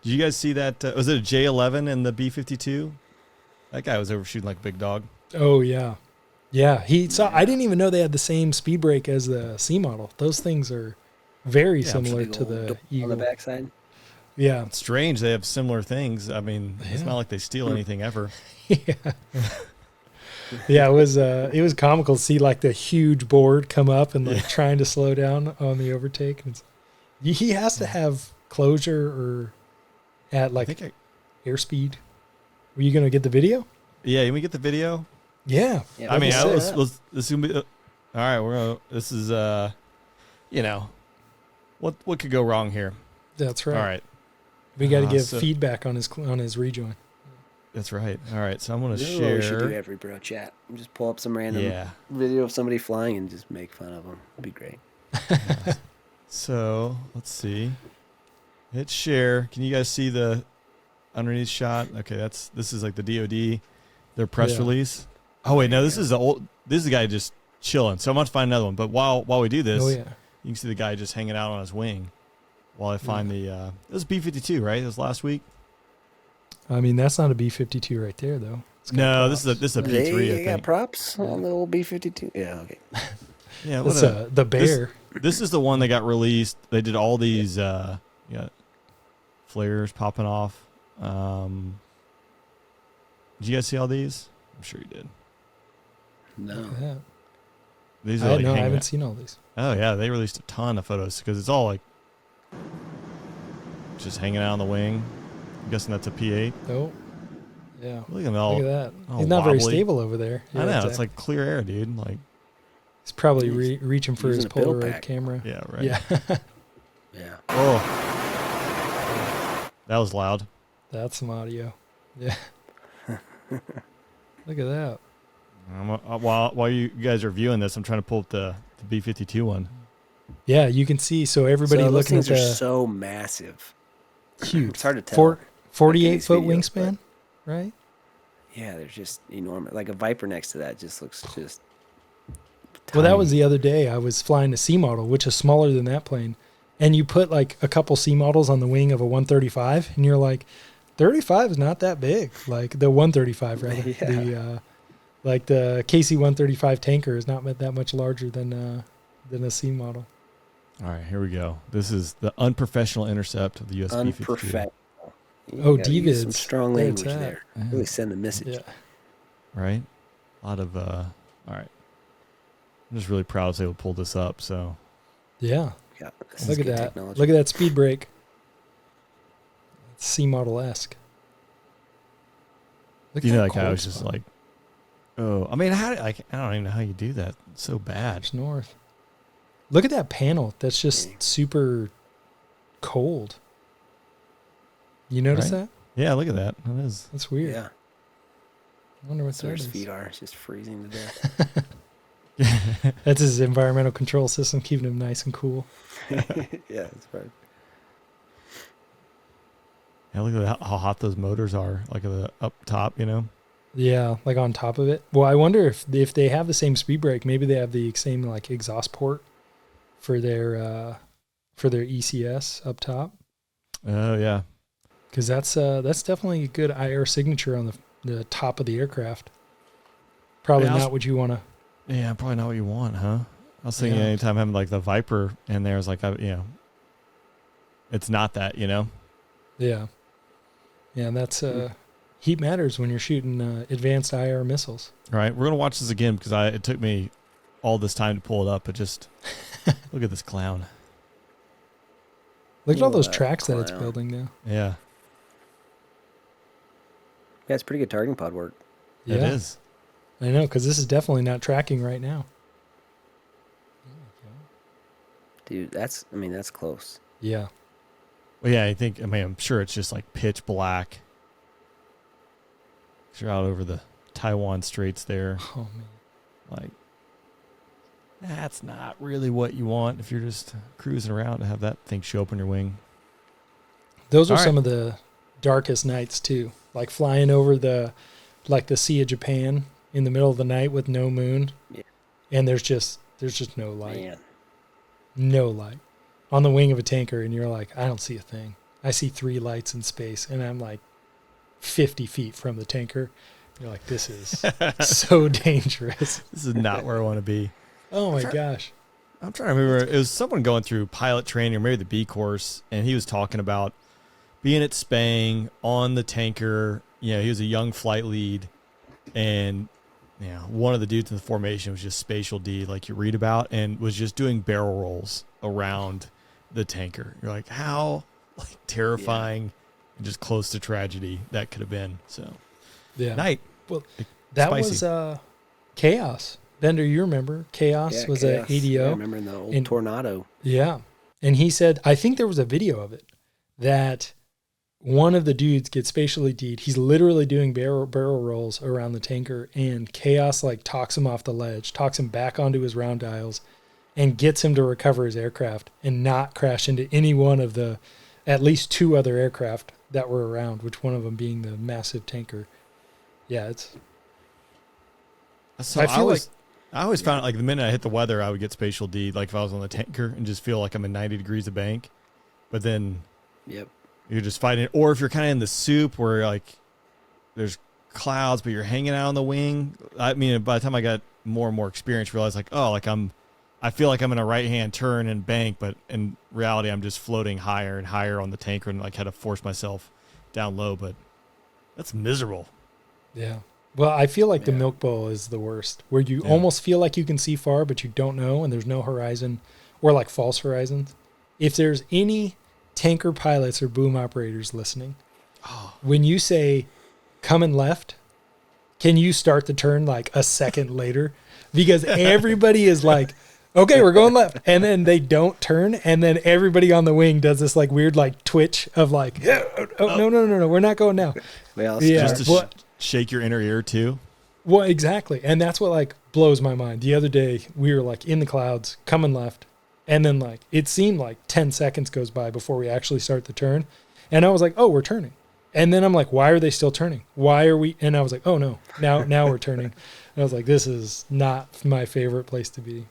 Did you guys see that? Was it a J11 in the B-52? That guy was overshooting like a big dog. Oh, yeah. Yeah, I didn't even know they had the same speed brake as the C model. Those things are very similar to the Eagle. On the backside. Yeah. It's strange. They have similar things. I mean, it's not like they steal anything ever. Yeah. Yeah, it was comical to see like the huge board come up and like trying to slow down on the overtake. He has to have closure or at like airspeed. Were you going to get the video? Yeah, can we get the video? Yeah. I mean, this is gonna be, all right. This is what could go wrong here? That's right. All right, we got to give feedback on his rejoin. That's right. All right, so I'm gonna share. This is what we should do every bro chat. Just pull up some random video of somebody flying and just make fun of them. It'd be great. So let's see. Hit share. Can you guys see the underneath shot? Okay, this is like the DoD, their press release. Oh wait, no, this is the guy just chilling. So I'm about to find another one. But while we do this, you can see the guy just hanging out on his wing while I find the it was B-52, right? It was last week. I mean, that's not a B-52 right there though. No, this is a P3. They got props on the old B-52. Yeah, okay. Yeah, that's the bear. This is the one that got released. They did all these flares popping off. Did you guys see all these? I'm sure you did. No. These are I haven't seen all these. Oh yeah, they released a ton of photos because it's all like just hanging out on the wing. I'm guessing that's a P8. Oh, yeah. Look at that. He's not very stable over there. Yeah, I know. Exactly. It's like clear air, dude. Like he's probably reaching for his Polaroid camera. Yeah, right. Yeah. Yeah. Oh, that was loud. That's some audio. Yeah. Look at that. While you guys are viewing this, I'm trying to pull up the B-52 one. Yeah, you can see. So everybody looking at are so massive. Huge. It's hard to tell. 48-foot wingspan, right? Yeah, they're just enormous. Like a Viper next to that just looks just tiny. Well, that was the other day. I was flying a C model, which is smaller than that plane. And you put like a couple C models on the wing of a 135, and you're like, 35 is not that big. Like the 135, rather. Yeah. Like the KC-135 tanker is not that much larger than a C model. All right, here we go. This is the unprofessional intercept of the U.S. B-52. Unprofessional. DVIDs. Some strong language there. Really send the message. Yeah. Right? A lot of, all right. I'm just really proud to be able to pull this up, so. Yeah. Look at that. Technology. Look at that speed brake. It's C model-esque. You know, like I was just like, oh, I mean, I don't even know how you do that. It's so bad. It's north. Look at that panel. That's just super cold. You notice that? Yeah, look at that. That is. That's weird. Yeah. I wonder what his feet are. It's just freezing to death. That's his environmental control system, keeping him nice and cool. Yeah, that's right. Yeah, look at how hot those motors are, like up top, you know? Yeah, like on top of it. Well, I wonder if they have the same speed brake, maybe they have the same like exhaust port for their ECS up top. Oh yeah, because that's definitely a good IR signature on the top of the aircraft. Probably not what you want to. Yeah, probably not what you want, huh? I was thinking anytime having like the Viper in there is like, it's not that, you know? Yeah. Yeah, and that's heat matters when you're shooting advanced IR missiles. All right, we're going to watch this again because it took me all this time to pull it up, but just look at this clown. Look at all those tracks that it's building now. Yeah. Yeah, it's pretty good targeting pod work. Yeah. It is. I know, because this is definitely not tracking right now. Dude, that's close. Yeah. Well, yeah, I'm sure it's just like pitch black. You're out over the Taiwan Straits there. Oh, man. Like, that's not really what you want if you're just cruising around to have that thing show up on your wing. Those are some of the darkest nights, too. Like flying over the Sea of Japan in the middle of the night with no moon. Yeah. And there's just no light. Man. No light. On the wing of a tanker, and you're like, I don't see a thing. I see 3 lights in space, and I'm like 50 feet from the tanker. You're like, this is so dangerous. This is not where I want to be. Oh my gosh. I'm trying to remember. It was someone going through pilot training or maybe the B course, and he was talking about being at Spang on the tanker. You know, he was a young flight lead, and one of the dudes in the formation was just spatial D, like you read about, and was just doing barrel rolls around the tanker. You're like, how terrifying and just close to tragedy that could have been. So, night. Well, that spicy. was Chaos. Bender, you remember Chaos was an ADO. Yeah, I remember in the old Tornado. Yeah. And he said, I think there was a video of it, that one of the dudes gets spatially D'd. He's literally doing barrel rolls around the tanker, and Chaos talks him off the ledge, talks him back onto his round dials, and gets him to recover his aircraft and not crash into any one of the at least 2 other aircraft that were around, which one of them being the massive tanker. Yeah, it's... So I always found the minute I hit the weather, I would get spatial D, if I was on the tanker, and just feel like I'm in 90 degrees of bank. But then you're just fighting. Or if you're kind of in the soup where there's clouds, but you're hanging out on the wing. I mean, by the time I got more and more experience, realized I feel like I'm in a right-hand turn and bank, but in reality, I'm just floating higher and higher on the tanker and had to force myself down low. But that's miserable. Yeah. Well, I feel like the Milk Bowl is the worst, where you almost feel like you can see far, but you don't know, and there's no horizon, or false horizons. If there's any tanker pilots or boom operators listening, when you say coming left, can you start the turn a second later? Because everybody is like, okay, we're going left. And then they don't turn. And then everybody on the wing does this weird twitch of no, we're not going now. Just to shake your inner ear too. Well, exactly. And that's what blows my mind. The other day we were in the clouds coming left. And then it seemed 10 seconds goes by before we actually start the turn. And I was like, oh, we're turning. And then I'm like, why are they still turning? Why are we? And I was like, oh no, now we're turning. And I was like, this is not my favorite place to be.